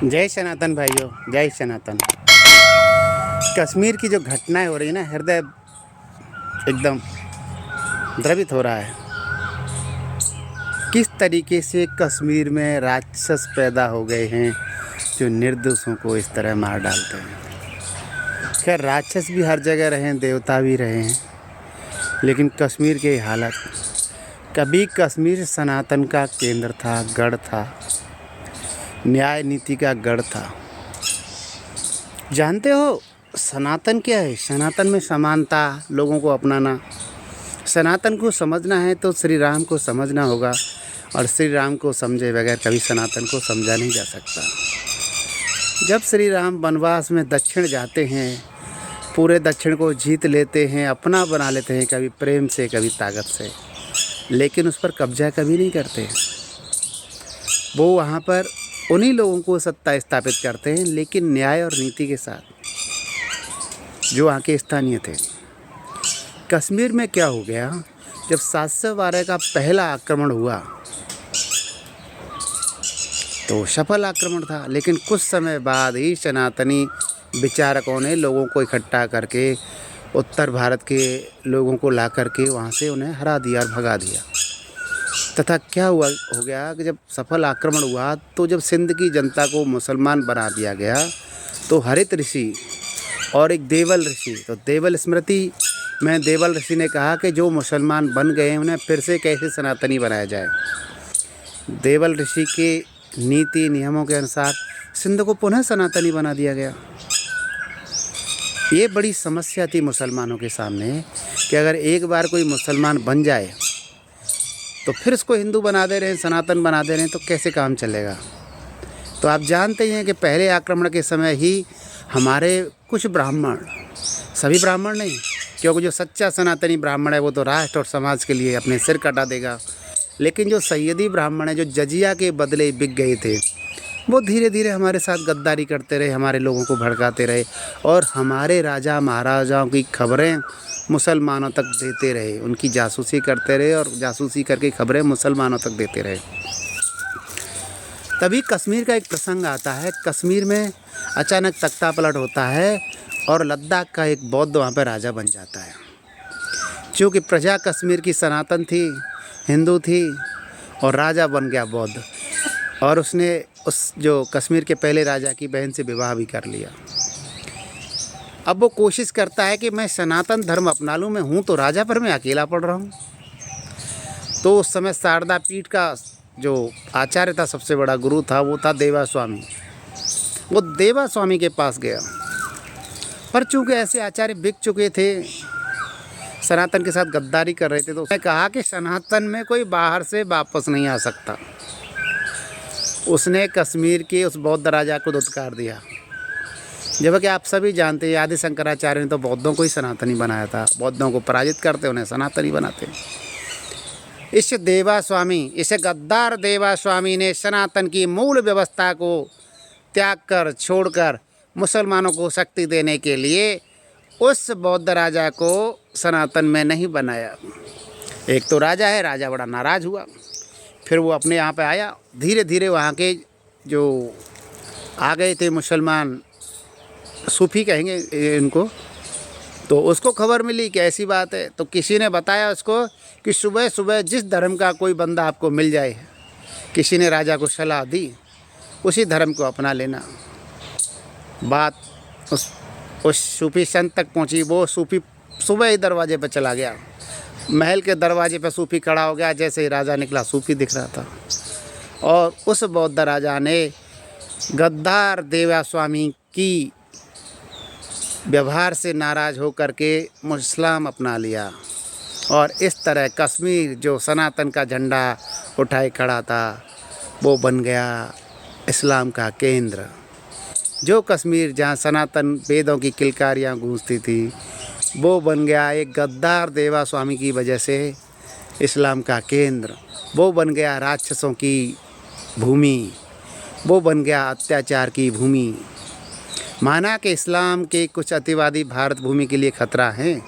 जय सनातन भाइयों, जय सनातन। कश्मीर की जो घटनाएं हो रही है ना, हृदय एकदम द्रवित हो रहा है। किस तरीके से कश्मीर में राक्षस पैदा हो गए हैं जो निर्दोषों को इस तरह मार डालते हैं। खैर, राक्षस भी हर जगह रहे हैं, देवता भी रहे हैं, लेकिन कश्मीर की हालत। कभी कश्मीर सनातन का केंद्र था, गढ़ था, न्याय नीति का गढ़ था। जानते हो सनातन क्या है? सनातन में समानता, लोगों को अपनाना। सनातन को समझना है तो श्री राम को समझना होगा, और श्री राम को समझे बगैर कभी सनातन को समझा नहीं जा सकता। जब श्री राम वनवास में दक्षिण जाते हैं, पूरे दक्षिण को जीत लेते हैं, अपना बना लेते हैं, कभी प्रेम से कभी ताकत से, लेकिन उस पर कब्जा कभी नहीं करते। वो वहाँ पर उन्हीं लोगों को सत्ता स्थापित करते हैं, लेकिन न्याय और नीति के साथ, जो वहाँ के स्थानीय थे। कश्मीर में क्या हो गया, जब 712 का पहला आक्रमण हुआ तो सफल आक्रमण था, लेकिन कुछ समय बाद ही सनातनी विचारकों ने लोगों को इकट्ठा करके उत्तर भारत के लोगों को ला करके वहाँ से उन्हें हरा दिया और भगा दिया। तथा क्या हो गया कि जब सफल आक्रमण हुआ तो जब सिंध की जनता को मुसलमान बना दिया गया, तो हरित ऋषि और एक देवल ऋषि, तो देवल स्मृति में देवल ऋषि ने कहा कि जो मुसलमान बन गए हैं उन्हें फिर से कैसे सनातनी बनाया जाए। देवल ऋषि के नीति नियमों के अनुसार सिंध को पुनः सनातनी बना दिया गया। ये बड़ी समस्या थी मुसलमानों के सामने कि अगर एक बार कोई मुसलमान बन जाए तो फिर उसको हिंदू बना दे रहे हैं, सनातन बना दे रहे हैं, तो कैसे काम चलेगा। तो आप जानते ही हैं कि पहले आक्रमण के समय ही हमारे कुछ ब्राह्मण, सभी ब्राह्मण नहीं, क्योंकि जो सच्चा सनातनी ब्राह्मण है वो तो राष्ट्र और समाज के लिए अपने सिर कटा देगा, लेकिन जो सैयदी ब्राह्मण है, जो जजिया के बदले बिक गए थे, वो धीरे धीरे हमारे साथ गद्दारी करते रहे, हमारे लोगों को भड़काते रहे और हमारे राजा महाराजाओं की खबरें मुसलमानों तक देते रहे, उनकी जासूसी करते रहे और जासूसी करके खबरें मुसलमानों तक देते रहे। तभी कश्मीर का एक प्रसंग आता है। कश्मीर में अचानक तख्ता पलट होता है और लद्दाख का एक बौद्ध वहाँ पर राजा बन जाता है। क्योंकि प्रजा कश्मीर की सनातन थी, हिंदू थी, और राजा बन गया बौद्ध, और उसने उस जो कश्मीर के पहले राजा की बहन से विवाह भी कर लिया। अब वो कोशिश करता है कि मैं सनातन धर्म अपना लूँ, मैं हूँ तो राजा पर मैं अकेला पड़ रहा हूँ। तो उस समय शारदा पीठ का जो आचार्य था, सबसे बड़ा गुरु था, वो था देवा स्वामी। वो देवा स्वामी के पास गया, पर चूँकि ऐसे आचार्य बिक चुके थे, सनातन के साथ गद्दारी कर रहे थे, तो उसने कहा कि सनातन में कोई बाहर से वापस नहीं आ सकता। उसने कश्मीर के उस बौद्ध राजा को धुतकार दिया। जबकि आप सभी जानते हैं आदि शंकराचार्य ने तो बौद्धों को ही सनातनी बनाया था। बौद्धों को पराजित करते उन्हें सनातनी बनाते। इस देवा स्वामी, इस गद्दार देवा स्वामी ने सनातन की मूल व्यवस्था को त्याग कर, छोड़कर मुसलमानों को शक्ति देने के लिए उस बौद्ध राजा को सनातन में नहीं बनाया। एक तो राजा है, राजा बड़ा नाराज़ हुआ, फिर वो अपने यहाँ पे आया। धीरे धीरे वहाँ के जो आ गए थे मुसलमान, सूफी कहेंगे इनको, तो उसको खबर मिली कि ऐसी बात है। तो किसी ने बताया उसको कि सुबह सुबह जिस धर्म का कोई बंदा आपको मिल जाए, किसी ने राजा को सलाह दी, उसी धर्म को अपना लेना। बात उस सूफी संत तक पहुंची। वो सूफी सुबह ही दरवाजे पर चला गया। महल के दरवाजे पर सूफी खड़ा हो गया। जैसे ही राजा निकला, सूफी दिख रहा था, और उस बौद्ध राजा ने गद्दार देवा स्वामी की व्यवहार से नाराज़ होकर के इस्लाम अपना लिया। और इस तरह कश्मीर जो सनातन का झंडा उठाए खड़ा था, वो बन गया इस्लाम का केंद्र। जो कश्मीर जहाँ सनातन वेदों की किलकारियाँ गूंजती थी, वो बन गया एक गद्दार देवा स्वामी की वजह से इस्लाम का केंद्र। वो बन गया राक्षसों की भूमि, वो बन गया अत्याचार की भूमि। माना कि इस्लाम के कुछ अतिवादी भारत भूमि के लिए खतरा हैं,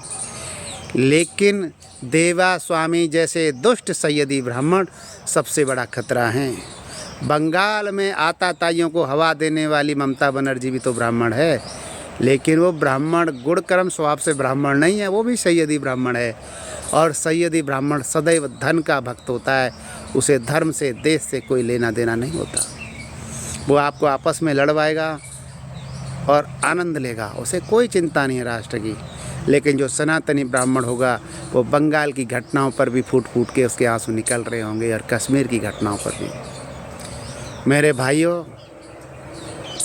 लेकिन देवा स्वामी जैसे दुष्ट सैयदी ब्राह्मण सबसे बड़ा खतरा हैं। बंगाल में आताताइयों को हवा देने वाली ममता बनर्जी भी तो ब्राह्मण है, लेकिन वो ब्राह्मण गुण कर्म स्वभाव से ब्राह्मण नहीं है, वो भी सैयदी ब्राह्मण है। और सैयदी ब्राह्मण सदैव धन का भक्त होता है, उसे धर्म से देश से कोई लेना देना नहीं होता। वो आपको आपस में लड़वाएगा और आनंद लेगा, उसे कोई चिंता नहीं है राष्ट्र की। लेकिन जो सनातनी ब्राह्मण होगा वो बंगाल की घटनाओं पर भी फूट फूट के उसके आंसू निकल रहे होंगे, और कश्मीर की घटनाओं पर भी। मेरे भाइयों,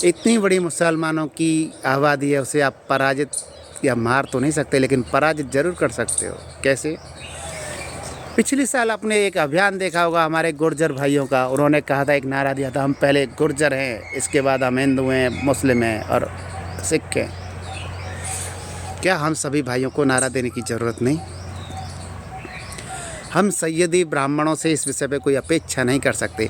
इतनी बड़ी मुसलमानों की आबादी है, उसे आप पराजित या मार तो नहीं सकते, लेकिन पराजित ज़रूर कर सकते हो। कैसे? पिछले साल आपने एक अभियान देखा होगा हमारे गुर्जर भाइयों का। उन्होंने कहा था, एक नारा दिया था, हम पहले गुर्जर हैं, इसके बाद हम हिंदू हैं, मुस्लिम हैं और सिख हैं। क्या हम सभी भाइयों को नारा देने की ज़रूरत नहीं? हम सैयदी ब्राह्मणों से इस विषय पे कोई अपेक्षा नहीं कर सकते।